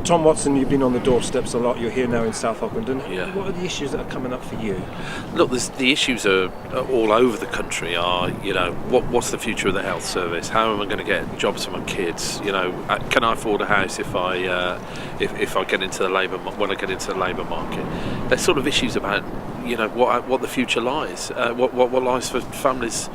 Tom Watson, you've been on the doorsteps a lot. You're here now in South Ockenden. Yeah. What are the issues that are coming up for you? Look, the issues are all over the country. What's the future of the health service? How am I going to get jobs for my kids? Can I afford a house if I get into the when I get into the labour market? There's sort of issues about what the future lies, what lies for families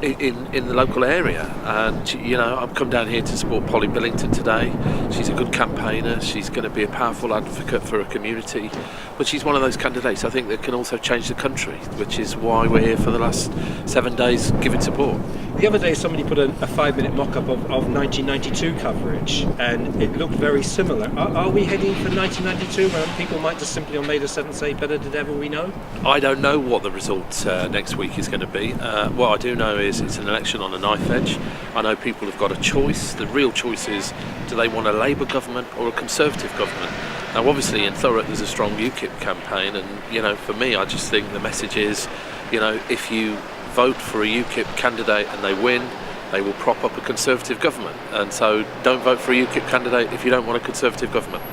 in the local area. And I've come down here to support Polly Billington today. She's a good campaigner. She's going to be a powerful advocate for her community, but she's one of those candidates I think that can also change the country, which is why we're here for the last 7 days giving support. The other day somebody put a 5-minute mock-up of 1992 coverage, and it looked very similar. Are we heading for 1992 where people might just simply on May the 7th say better the devil we know? I don't know what the result next week is going to be. What I do know is it's an election on a knife edge. I know people have got a choice. The real choice is, do they want a Labour government or a Conservative government? Now obviously in Thurrock there's a strong UKIP campaign, and for me I just think the message is, if you vote for a UKIP candidate and they win, they will prop up a Conservative government, and so don't vote for a UKIP candidate if you don't want a Conservative government.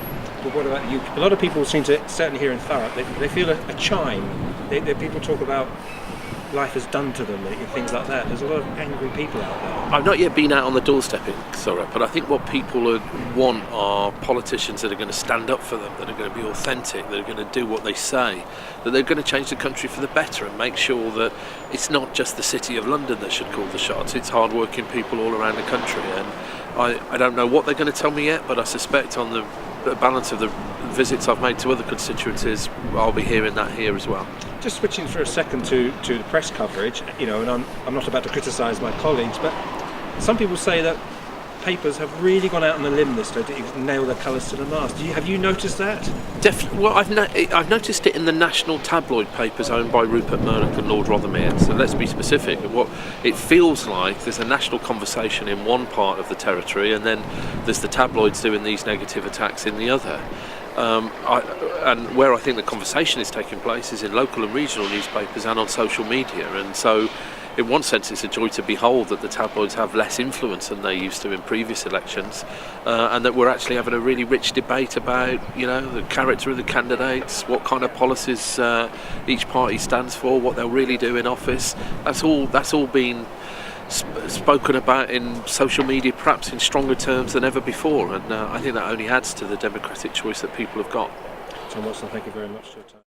But what about UKIP? A lot of people seem to, certainly here in Thurrock, they feel a chime. People talk about life has done to them, things like that. There's a lot of angry people out there. I've not yet been out on the doorstep in Thurrock, but I think what people want are politicians that are going to stand up for them, that are going to be authentic, that are going to do what they say, that they're going to change the country for the better and make sure that it's not just the City of London that should call the shots, it's hard-working people all around the country. And I don't know what they're going to tell me yet, but I suspect on the balance of the visits I've made to other constituencies, I'll be hearing that here as well. Just switching for a second to the press coverage, and I'm not about to criticise my colleagues, but some people say that papers have really gone out on a limb this day to nail their colours to the mast. Have you noticed that? Definitely. Well, I've noticed it in the national tabloid papers owned by Rupert Murdoch and Lord Rothermere. So let's be specific. What it feels like, there's a national conversation in one part of the territory, and then there's the tabloids doing these negative attacks in the other. And where I think the conversation is taking place is in local and regional newspapers and on social media. And so in one sense it's a joy to behold that the tabloids have less influence than they used to in previous elections, and that we're actually having a really rich debate about the character of the candidates, what kind of policies each party stands for, what they'll really do in office. That's all been spoken about in social media, perhaps in stronger terms than ever before, and I think that only adds to the democratic choice that people have got. Tom Watson, thank you very much for your time.